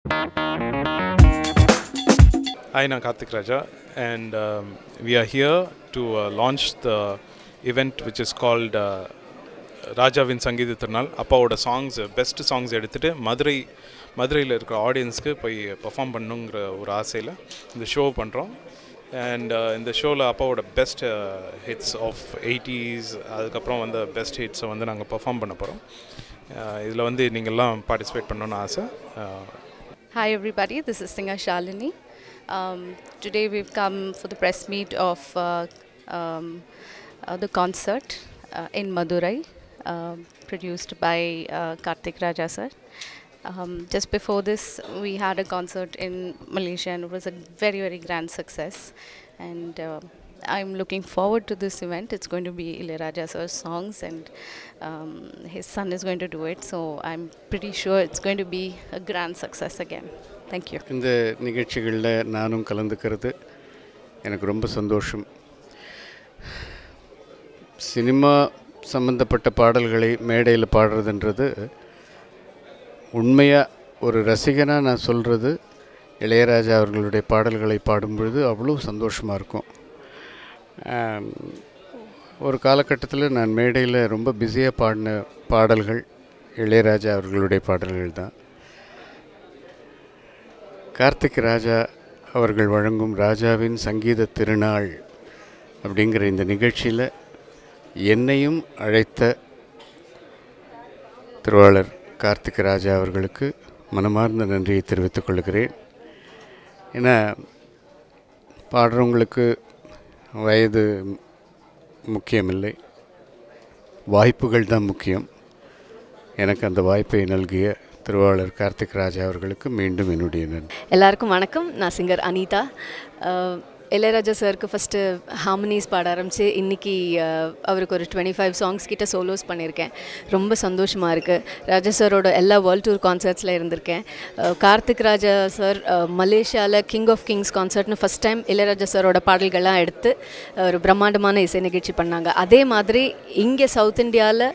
Hi, I'm Karthik Raja, and we are here to launch the event which is called Rajavin Sangeetha Thirunal. Appaoda songs, best songs எடுத்துட்டு மதுரையில் இருக்கிற ஆடியன்ஸ்க்கு போய் perform பண்ணுங்கிற ஒரு ஆசையில் இந்த ஷோ பண்ணுறோம். அண்ட் இந்த ஷோவில் அப்பாவோட பெஸ்ட் ஹிட்ஸ் ஆஃப் 80s அதுக்கப்புறம் வந்து பெஸ்ட் ஹிட்ஸை வந்து நாங்கள் பெர்ஃபார்ம் பண்ண போகிறோம். இதில் வந்து நீங்கள்லாம் பார்ட்டிசிபேட் பண்ணணும்னு ஆசை. Hi everybody, this is singer Shalini. Today we've come for the press meet of the concert in Madurai, produced by Karthik Raja sir. Just before this, we had a concert in Malaysia and it was a very, very grand success. And I'm looking forward to this event. It's going to be Ilayaraja sir's songs and his son is going to do it. So I'm pretty sure it's going to be a grand success again. Thank you. இந்த நிகழ்ச்சிகளில் நானும் கலந்துக்கிறது எனக்கு ரொம்ப சந்தோஷம். Cinema சம்பந்தப்பட்ட பாடல்களை மேடையில் பாடுறதுன்றது உண்மையாக ஒரு ரசிகனாக நான் சொல்கிறது, இளையராஜா அவர்களுடைய பாடல்களை பாடும்பொழுது அவ்வளோ சந்தோஷமாக இருக்கும். ஒரு காலகட்டத்தில் நான் மேடையில் ரொம்ப பிஸியாக பாடின பாடல்கள் இளையராஜா அவர்களுடைய பாடல்கள் தான். கார்த்திக் ராஜா அவர்கள் வழங்கும் ராஜாவின் சங்கீத திருநாள் அப்படிங்கிற இந்த நிகழ்ச்சியில் என்னையும் அழைத்த திருவாளர் கார்த்திக் ராஜா அவர்களுக்கு மனமார்ந்த நன்றியை தெரிவித்துக் கொள்கிறேன். ஏன்னா பாடுறவங்களுக்கு வயது முக்கியமில்லை, வாய்ப்புகள் தான் முக்கியம். எனக்கு அந்த வாய்ப்பை நல்கிய திருவாளர் கார்த்திக் ராஜா அவர்களுக்கு மீண்டும் என்னுடைய நன்றி. எல்லாருக்கும் வணக்கம். நான் சிங்கர் அனிதா. இளையராஜா சாருக்கு ஃபஸ்ட்டு ஹார்மனிஸ் பாட ஆரம்பித்து இன்றைக்கி அவருக்கு ஒரு 25 சாங்ஸ் கிட்ட சோலோஸ் பண்ணியிருக்கேன். ரொம்ப சந்தோஷமாக இருக்குது. ராஜா சாரோட எல்லா வேர்ல்ட் டூர் கான்சர்ட்ஸில் இருந்திருக்கேன். கார்த்திக் ராஜா சார் மலேசியாவில் கிங் ஆஃப் கிங்ஸ் கான்சர்ட்னு ஃபஸ்ட் டைம் இளையராஜா சாரோட பாடல்கள்லாம் எடுத்து ஒரு பிரம்மாண்டமான இசை நிகழ்ச்சி பண்ணாங்க. அதே மாதிரி இங்கே சவுத் இந்தியாவில்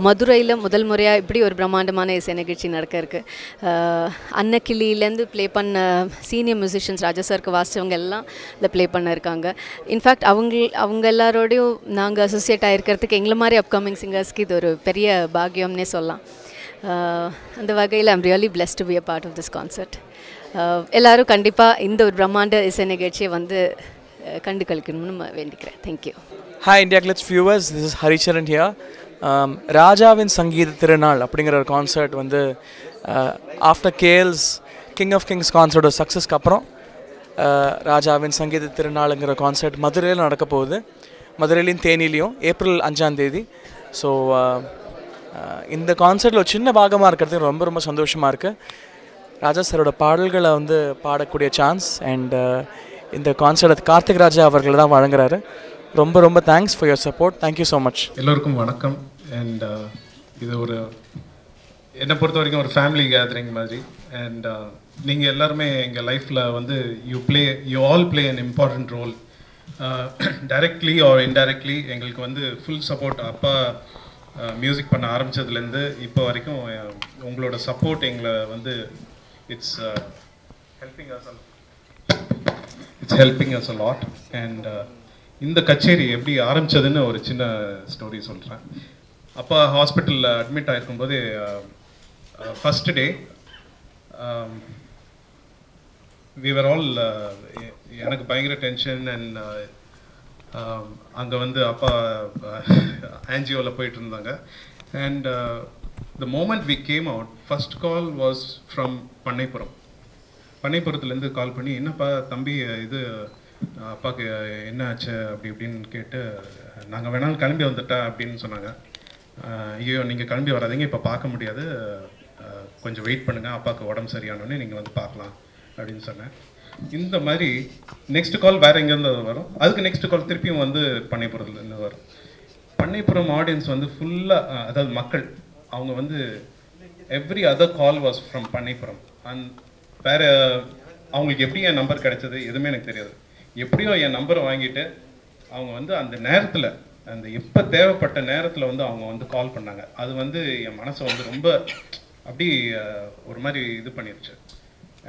மதுரையில் முதல் முறையாக இப்படி ஒரு பிரம்மாண்டமான இசை நிகழ்ச்சி நடக்க இருக்குது. அன்னக்கிளியிலேருந்து ப்ளே பண்ண சீனியர் மியூசிஷியன்ஸ் ராஜா சாருக்கு வாசித்தவங்க எல்லாம் இந்த ப்ளே பண்ண இருக்காங்க. இன்ஃபேக்ட் அவங்க எல்லாரோடையும் நாங்கள் அசோசியேட் ஆகிருக்கிறதுக்கு எங்களை மாதிரி அப்கமிங் சிங்கர்ஸ்க்கு இது ஒரு பெரிய பாக்கியம்னே சொல்லலாம். அந்த வகையில் I'm really blessed to be a part of this concert. எல்லோரும் கண்டிப்பாக இந்த ஒரு பிரம்மாண்ட இசை நிகழ்ச்சியை வந்து கண்டு கழிக்கணும்னு வேண்டிக்கிறேன். Thank you. Hi India Glitz viewers, this is Haricharan here. ராஜாவின் சங்கீத திருநாள் அப்படிங்கிற ஒரு கான்சர்ட் வந்து ஆஃப்டர் கேஎல்ஸ் கிங் ஆஃப் கிங்ஸ் கான்சர்ட்டோட சக்ஸஸ்க்கு அப்புறம் ராஜாவின் சங்கீத திருநாளுங்கிற கான்சர்ட் மதுரையில் நடக்க போகுது. மதுரையிலையும் தேனிலையும் ஏப்ரல் 5ஆம் தேதி. ஸோ இந்த கான்சர்ட்டில் ஒரு சின்ன பாகமாக இருக்கிறது ரொம்ப ரொம்ப சந்தோஷமாக இருக்குது. ராஜா சாரோட பாடல்களை வந்து பாடக்கூடிய சான்ஸ் அண்ட் இந்த கான்சர்ட் கார்த்திக் ராஜா அவர்கள் தான் வழங்குறாரு. ரொம்ப ரொம்ப thanks for your support. Thank you so much. எல்லோருக்கும் வணக்கம். அண்ட் இது ஒரு என்னை பொறுத்த வரைக்கும் ஒரு ஃபேமிலி கேதரிங் மாதிரி. அண்ட் நீங்கள் எல்லாருமே எங்கள் லைஃப்பில் வந்து you all play an important role, directly or indirectly. எங்களுக்கு வந்து ஃபுல் சப்போர்ட். அப்பா மியூசிக் பண்ண ஆரம்பித்ததுலேருந்து இப்போ வரைக்கும் உங்களோட சப்போர்ட் எங்களை வந்து it's helping us a lot. And இந்த கச்சேரி எப்படி ஆரம்பித்ததுன்னு ஒரு சின்ன ஸ்டோரி சொல்கிறேன். அப்பா ஹாஸ்பிட்டலில் அட்மிட் ஆகிருக்கும்போது first day we were all எனக்கு பயங்கர டென்ஷன். அண்ட் அங்கே வந்து அப்பா ஆன்ஜியோவில் போயிட்டு இருந்தாங்க. And the moment we came out, first call was from பண்ணைப்புறத்துலேருந்து கால் பண்ணி, என்னப்பா தம்பி இது அப்பாவுக்கு என்ன ஆச்சு அப்படி இப்படின்னு கேட்டு, நாங்கள் வேணாலும் கிளம்பி வந்துட்டா அப்படின்னு சொன்னாங்க. ஐயோ நீங்கள் கிளம்பி வராதீங்க, இப்போ பார்க்க முடியாது, கொஞ்சம் வெயிட் பண்ணுங்கள், அப்பாவுக்கு உடம்பு சரியானோடனே நீங்கள் வந்து பார்க்கலாம் அப்படின்னு சொன்னேன். இந்த மாதிரி நெக்ஸ்ட் கால் வேறு எங்கேருந்து வரும், அதுக்கு நெக்ஸ்ட் கால் திருப்பியும் வந்து பண்ணைப்புறத்துலேருந்து வரும். பண்ணைப்புறம் ஆடியன்ஸ் வந்து ஃபுல்லாக, அதாவது மக்கள், அவங்க வந்து every other call was from Pannaipuram. And வேறு அவங்களுக்கு எப்படி என் நம்பர் கிடைச்சது எதுவுமே எனக்கு தெரியாது. எப்படியோ என் நம்பரை வாங்கிட்டு அவங்க வந்து அந்த நேரத்தில், அந்த எப்போ தேவைப்பட்ட நேரத்தில் வந்து அவங்க வந்து கால் பண்ணாங்க. அது வந்து என் மனசை வந்து ரொம்ப அப்படி ஒரு மாதிரி இது பண்ணிடுச்சு.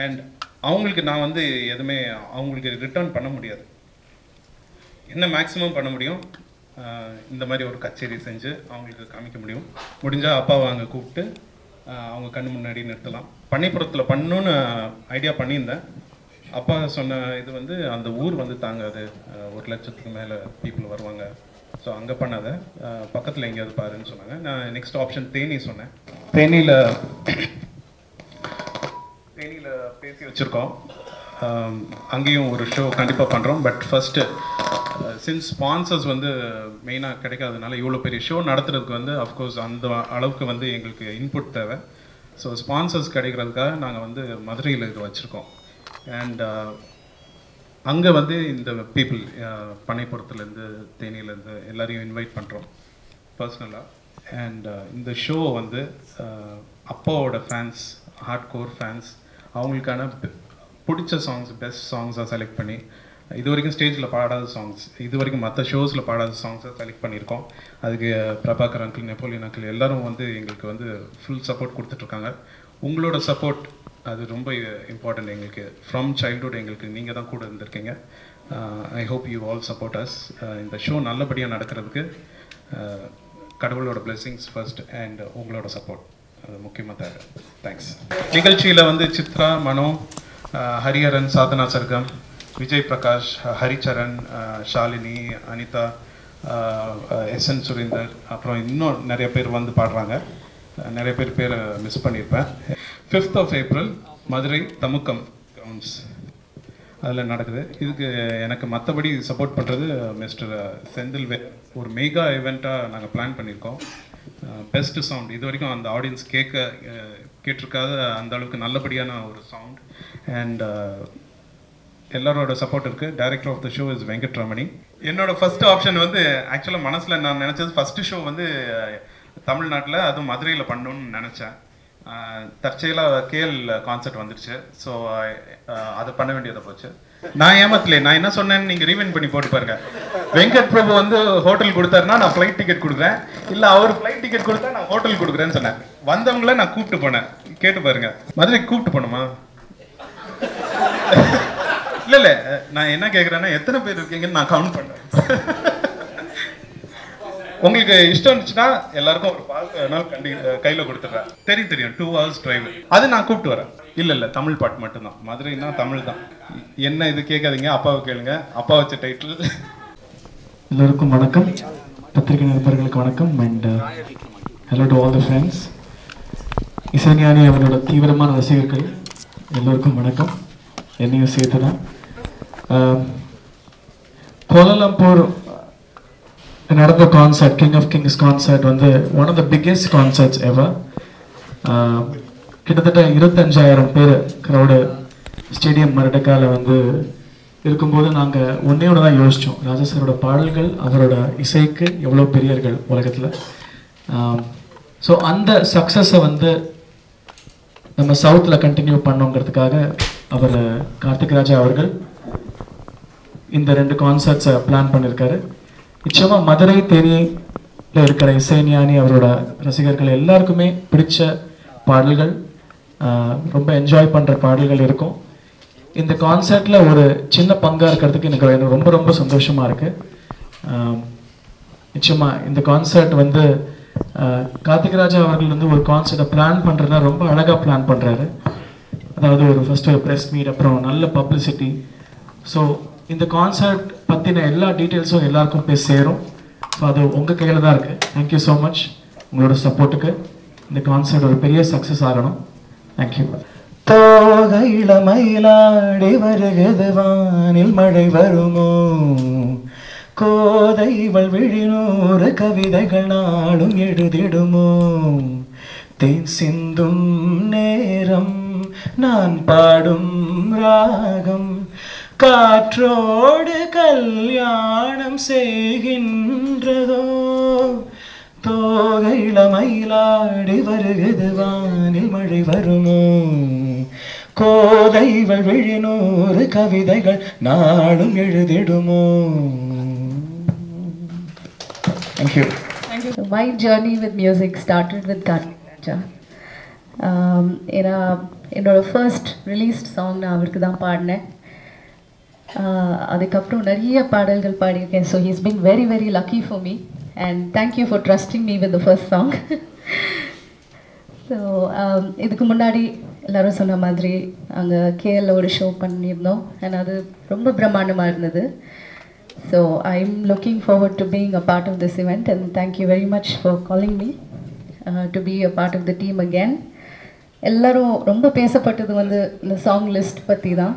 அண்ட் அவங்களுக்கு நான் வந்து எதுவுமே அவங்களுக்கு ரிட்டர்ன் பண்ண முடியாது. என்ன மேக்ஸிமம் பண்ண முடியும், இந்த மாதிரி ஒரு கச்சேரி செஞ்சு அவங்களுக்கு காமிக்க முடியும். முடிஞ்சால் அப்பாவை அங்கே கூப்பிட்டு அவங்க கண்ணு முன்னாடி நிறுத்தலாம். பண்ணிப்புறத்தில் பண்ணணுன்னு ஐடியா பண்ணியிருந்தேன். அப்பா சொன்ன இது வந்து அந்த ஊர் வந்து தாங்காது, 1 லட்சத்துக்கு மேலே பீப்புள் வருவாங்க, ஸோ அங்கே பண்ணாத, பக்கத்தில் எங்கேயாவது பாருன்னு சொன்னாங்க. நான் நெக்ஸ்ட் ஆப்ஷன் தேனி சொன்னேன். தேனியில் பேசி வச்சுருக்கோம், அங்கேயும் ஒரு ஷோ கண்டிப்பாக பண்ணுறோம். பட் ஃபஸ்ட்டு சின்ஸ் ஸ்பான்சர்ஸ் வந்து மெயினாக கிடைக்காதனால இவ்வளோ பெரிய ஷோ நடத்துறதுக்கு வந்து அஃப்கோர்ஸ் அந்த அளவுக்கு வந்து எங்களுக்கு இன்புட் தேவை. ஸோ ஸ்பான்சர்ஸ் கிடைக்கிறதுக்காக நாங்கள் வந்து மதுரையில் இது வச்சுருக்கோம். அண்ட் அங்கே வந்து இந்த பீப்புள் பண்ணைப்புறத்துலேருந்து தேனியிலேருந்து எல்லாரையும் இன்வைட் பண்ணுறோம் பர்சனலாக. அண்ட் இந்த ஷோ வந்து அப்பாவோட ஃபேன்ஸ், ஹார்ட் கோர் ஃபேன்ஸ், அவங்களுக்கான பிடிச்ச சாங்ஸ், பெஸ்ட் சாங்ஸாக செலக்ட் பண்ணி, இது வரைக்கும் ஸ்டேஜில் பாடாத சாங்ஸ், இது வரைக்கும் மற்ற ஷோஸில் பாடாத சாங்ஸை செலக்ட் பண்ணியிருக்கோம். அதுக்கு பிரபாகர் அங்கிள், நெப்போலியன் அங்கிள் எல்லாரும் வந்து எங்களுக்கு வந்து ஃபுல் சப்போர்ட் கொடுத்துட்ருக்காங்க. உங்களோட சப்போர்ட் அது ரொம்ப இம்பார்ட்டன்ட் எங்களுக்கு. ஃப்ரம் சைல்ட்ஹுட் எங்களுக்கு நீங்கள் தான் கூட இருந்திருக்கீங்க. I hope you all support us. இந்த ஷோ நல்லபடியாக நடக்கிறதுக்கு கடவுளோட பிளெஸிங்ஸ் ஃபர்ஸ்ட் அண்ட் உங்களோட சப்போர்ட் அது முக்கியமாக தேவை. தேங்க்ஸ். நிகழ்ச்சியில் வந்து சித்ரா, மனோ, ஹரிஹரன், சாதனா சர்கம், விஜய் பிரகாஷ், ஹரிச்சரன், ஷாலினி, அனிதா, எஸ்என் சுரேந்தர், அப்புறம் இன்னும் நிறைய பேர் வந்து பாடுறாங்க. நிறைய பேரை மிஸ் பண்ணியிருப்பேன். 5th April மதுரை தமுக்கம் கிரவுண்ட்ஸ் அதில் நடக்குது. இதுக்கு எனக்கு மற்றபடி சப்போர்ட் பண்ணுறது மிஸ்டர் செந்தில். ஒரு மெகா ஈவெண்ட்டாக நாங்கள் பிளான் பண்ணியிருக்கோம். பெஸ்ட் சவுண்ட் இது வரைக்கும் அந்த ஆடியன்ஸ் கேட்டிருக்காத அந்த அளவுக்கு நல்லபடியான ஒரு சவுண்ட். அண்ட் எல்லாரோட சப்போர்ட் இருக்குது. Director of the show is Venkatramani. என்னோட ஃபர்ஸ்ட் ஆப்ஷன் வந்து ஆக்சுவலாக மனசில் நான் நினச்சது ஃபஸ்ட்டு ஷோ வந்து தமிழ்நாட்டில், அதுவும் மதுரையில் பண்ணணும்னு நினச்சேன். தற்செயலாக கேஎல் கான்சர்ட் வந்துடுச்சு. ஸோ அதை பண்ண வேண்டியதை போச்சு. நான் ஏமாத்தலே, நான் என்ன சொன்னேன்னு நீங்கள் ரீவைண்ட் பண்ணி போட்டு பாருங்க. வெங்கட் பிரபு வந்து ஹோட்டல் கொடுத்தாருன்னா நான் ஃப்ளைட் டிக்கெட் கொடுக்குறேன், இல்லை அவர் ஃப்ளைட் டிக்கெட் கொடுத்தா நான் ஹோட்டல் கொடுக்குறேன்னு சொன்னேன். வந்தவங்கள நான் கூப்பிட்டு போனேன். கேட்டு பாருங்க, மதுரைக்கு கூப்பிட்டு போனோமா? இல்லை நான் என்ன கேட்குறேன்னா எத்தனை பேர் இருக்கீங்கன்னு நான் கவுண்ட் பண்ணேன். உங்களுக்கு இஷ்டம் இருந்துச்சுன்னா எல்லாருக்கும் ஒரு பால் கையில் கொடுத்துட்றேன். தெரியும் 2 hours டிரைவ். அது நான் கூப்பிட்டு வரேன். இல்லை தமிழ் பாட்டு மட்டும்தான். மதுரைன்னா தமிழ் தான். என்ன இது கேட்காதீங்க, அப்பாவை கேளுங்க. அப்பா வச்ச டைட்டில். எல்லோருக்கும் வணக்கம், பத்திரிகை நண்பர்களுக்கு வணக்கம். And hello to all the friends. இசைஞானி அவர்களோட தீவிரமான ரசிகர்கள் எல்லோருக்கும் வணக்கம். என்னையும் சேர்த்து தான். கோலாலம்பூர் நடந்த concert, king of kings concert வந்து one of the biggest concerts ever. கிட்டத்தட்ட 25,000 பேர் க்ரௌடு ஸ்டேடியம் மரடக்காவில் வந்து இருக்கும்போது நாங்கள் ஒன்றே தான் யோசித்தோம். ராஜா சாரோட பாடல்கள், அவரோட இசைக்கு எவ்வளோ பெரியர்கள் உலகத்தில். ஸோ அந்த சக்ஸஸை வந்து நம்ம சவுத்தில் கண்டினியூ பண்ணோங்கிறதுக்காக அவர் கார்த்திக் ராஜா அவர்கள் இந்த 2 கான்சர்ட்ஸை பிளான் பண்ணியிருக்காரு. நிச்சயமாக மதுரை தேனியில் இருக்கிற இசைஞானி அவரோட ரசிகர்கள் எல்லாருக்குமே பிடிச்ச பாடல்கள், ரொம்ப என்ஜாய் பண்ணுற பாடல்கள் இருக்கும். இந்த கான்சர்ட்டில் ஒரு சின்ன பங்காக இருக்கிறதுக்கு எனக்கு ரொம்ப ரொம்ப சந்தோஷமாக இருக்குது. நிச்சயமாக இந்த கான்சர்ட் வந்து கார்த்திக் ராஜா அவர்கள் வந்து ஒரு கான்சர்ட்டை பிளான் பண்ணுறதுனா ரொம்ப அழகாக பிளான் பண்ணுறாரு. அதாவது ஃபஸ்ட்டு ஒரு ப்ரெஸ் மீட், அப்புறம் நல்ல பப்ளிசிட்டி. ஸோ இந்த கான்சர்ட் பற்றின எல்லா டீட்டெயில்ஸும் எல்லாருக்கும் போய் சேரும். ஸோ அது உங்கள் கையில் தான் இருக்குது. தேங்க்யூ ஸோ மச் உங்களோட சப்போர்ட்டுக்கு. இந்த கான்சர்ட் ஒரு பெரிய சக்ஸஸ் ஆகணும். தேங்க்யூ. தோகையில மயிலாடி வருகிறது வானில் மழை வருமோ, கோதைவள் விழிநூறு கவிதைகள் நாளும் எழுதிடுமோ, தேன் சிந்தும் நேரம் நான் பாடும் ராகம் காற்றோடு கல்யாணம் செய்கின்றதோ, தோகையில மயிலாடி வருகிறது வானில் மழை வருமோ, கோதைவள் விழிநூறு கவிதைகள் நாளும் எழுதிடுமோ. Thank you. So my journey with music started with Karthik Raja. In a என்னோட ஃபர்ஸ்ட் ரிலீஸ்ட் சாங் நான் அவருக்கு தான் பாடினேன். அதுக்கப்புறம் நிறைய பாடல்கள் பாடியிருக்கேன். So he's been very very lucky for me and thank you for trusting me with the first song. So இதுக்கு முன்னாடி எல்லோரும் சொன்ன மாதிரி அங்கே கேஎல்ல ஒரு ஷோ பண்ணியிருந்தோம் அண்ட் அது ரொம்ப பிரம்மாண்டமாக இருந்தது. So I am looking forward to being a part of this event and thank you very much for calling me to be a part of the team again. எல்லோரும் ரொம்ப பேசப்பட்டது வந்து இந்த சாங் லிஸ்ட் பற்றி தான்.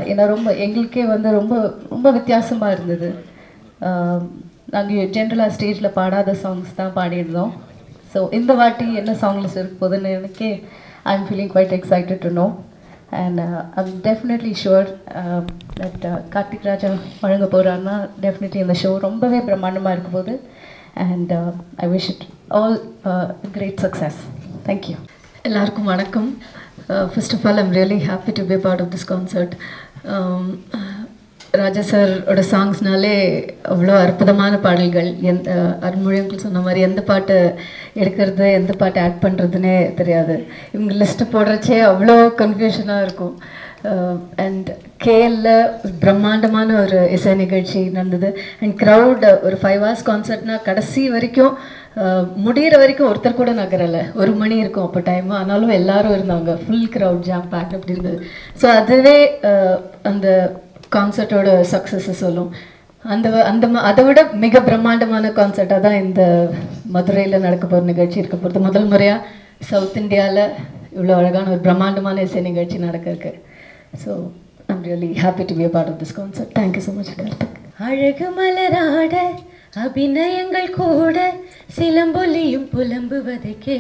ஏன்னா எங்களுக்கே வந்து ரொம்ப ரொம்ப வித்தியாசமாக இருந்தது. நாங்கள் ஜென்ரலாக ஸ்டேஜில் பாடாத சாங்ஸ் தான் பாடியிருந்தோம். ஸோ இந்த வாட்டி என்ன சாங் லிஸ்ட் இருக்க போகுதுன்னு எனக்கே I am feeling quite excited to know and I am definitely sure that Karthik Raja வழங்க போகிறாருன்னா டெஃபினெட்லி இந்த ஷோ ரொம்பவே பிரம்மாண்டமாக இருக்க போகுது and I wish it all great success. Thank you. எல்லாருக்கும் வணக்கம். First of all I'm really happy to be part of this concert. Raja சாரோட சாங்ஸ்னாலே அவ்வளோ அற்புதமான பாடல்கள். அருண்மொழிகள் சொன்ன மாதிரி எந்த பாட்டு எடுக்கிறது எந்த பாட்டு ஆட் பண்ணுறதுனே தெரியாது. இவங்க லிஸ்ட்டு போடுறச்சே அவ்வளோ கன்ஃபியூஷனாக இருக்கும். அண்ட் கேஎல்ல பிரம்மாண்டமான ஒரு இசை நிகழ்ச்சி நடந்தது. அண்ட் க்ரௌட் ஒரு 5 hours கான்சர்ட்னா கடைசி வரைக்கும் முடிகிற வரைக்கும் ஒருத்தர் கூட நகரலை. 1 மணி இருக்கும் அப்போ டைமு, ஆனாலும் எல்லாரும் இருந்தாங்க. ஃபுல் க்ரௌட் ஜாம் பேக் அப்படி இருந்தது. ஸோ அதுவே அந்த கான்சர்ட்டோட சக்ஸஸை சொல்லும். அதை விட மிக பிரம்மாண்டமான கான்சர்ட்டாக தான் இந்த மதுரையில் நடக்க போகிற நிகழ்ச்சி இருக்க போகிறது. முதல் முறையாக சவுத் இந்தியாவில் இவ்வளோ அழகான ஒரு பிரம்மாண்டமான இசை நிகழ்ச்சி நடக்க இருக்கு. So I'm really happy to be a part of this concert. Thank you so much Karthik. அழகு மலராட அபிநயங்கள் கூட சிலம்பொலியும் புலம்புவதற்கே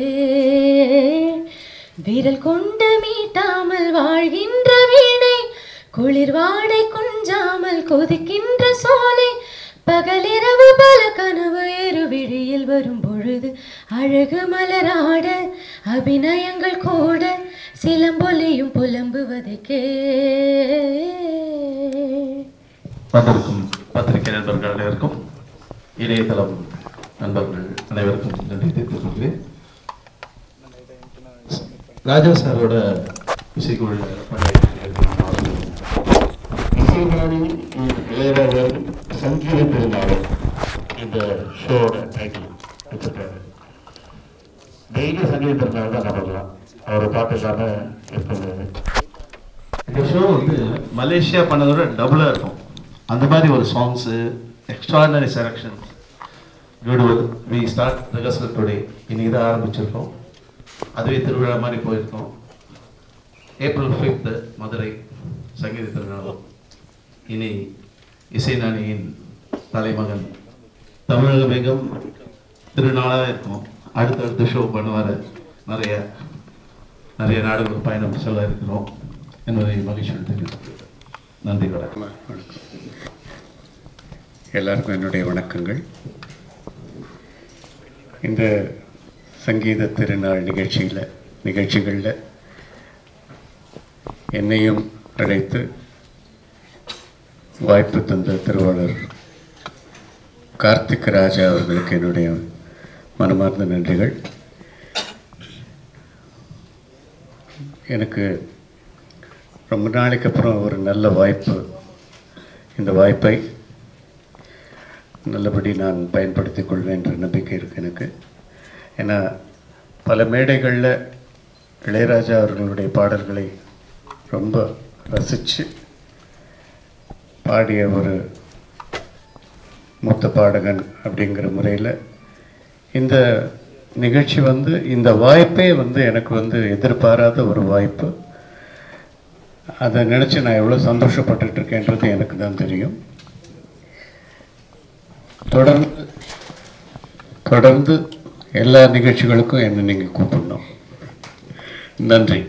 விரல் கொண்டு மீட்டாமல் வாழ்கின்ற வீணை குளிர் வாடை குஞ்சாமல் கொதிக்கின்ற சோலை பகலிரவு பல கனவு ஏறுவிழியில் வரும் பொழுது அழகு மலராட அபிநயங்கள் கூட சிலம்பொலியும் புலம்புவதற்கே. வந்திருக்கும் பத்திரிகை நண்பர்கள் அனைவருக்கும், இணையதளம் நண்பர்கள் அனைவருக்கும் நன்றி தெரிவித்துக் கொள்கிறேன். ராஜா சாரோட இசைக்குழு இளையராஜாவின் சங்கீத திருநாள் இந்த ஷோட டைட்டில் வச்சிருக்காரு. டெய்லி சங்கீத திருநாள் தான் நடக்கலாம், அவரை பாட்டு இல்லாமல் இருப்பது. இந்த ஷோ வந்து மலேசியா பண்ணதோட டபுளாக இருக்கும். அந்த மாதிரி ஒரு songs, extraordinary selection. We start rehearsal today. இன்னைக்கு தான் ஆரம்பிச்சிருக்கோம். அதுவே திருவிழா மாதிரி போயிருக்கோம். April 5th மதுரை சங்கீத திருநாள். இனி இசைஞானியின் தலைமகன் தமிழகமெங்கும் திருநாளாக இருக்கும். அடுத்தடுத்த ஷோ பண்ணுவார். நிறைய நாடுகளுக்கு பயணம் செல்ல இருக்கிறோம் என்பதை மகிழ்ச்சியோடு தெரிவித்துக் நன்றி. வணக்கம். எல்லாருக்கும் என்னுடைய வணக்கங்கள். இந்த சங்கீத திருநாள் நிகழ்ச்சிகளில் என்னையும் அழைத்து வாய்ப்பு தந்த திருவாளர் கார்த்திக் ராஜா அவர்களுக்கு என்னுடைய மனமார்ந்த நன்றிகள். எனக்கு ரொம்ப நாளைக்கு அப்புறம் ஒரு நல்ல வாய்ப்பு. இந்த வாய்ப்பை நல்லபடி நான் பயன்படுத்திக் கொள்வேன் என்ற நம்பிக்கை இருக்குது எனக்கு. ஏன்னா பல மேடைகளில் இளையராஜா அவர்களுடைய பாடல்களை ரொம்ப ரசித்து பாடிய ஒரு மூத்த பாடகன் அப்படிங்கிற முறையில் இந்த நிகழ்ச்சி வந்து இந்த வாய்ப்பே வந்து எனக்கு வந்து எதிர்பாராத ஒரு வாய்ப்பு. அதை நினச்சி நான் எவ்வளோ சந்தோஷப்பட்டுட்டு இருக்கேன்றது எனக்கு தான் தெரியும். தொடர்ந்து எல்லா நிகழ்ச்சிகளுக்கும் என்னை நீங்கள் கூப்பிடணும். நன்றி.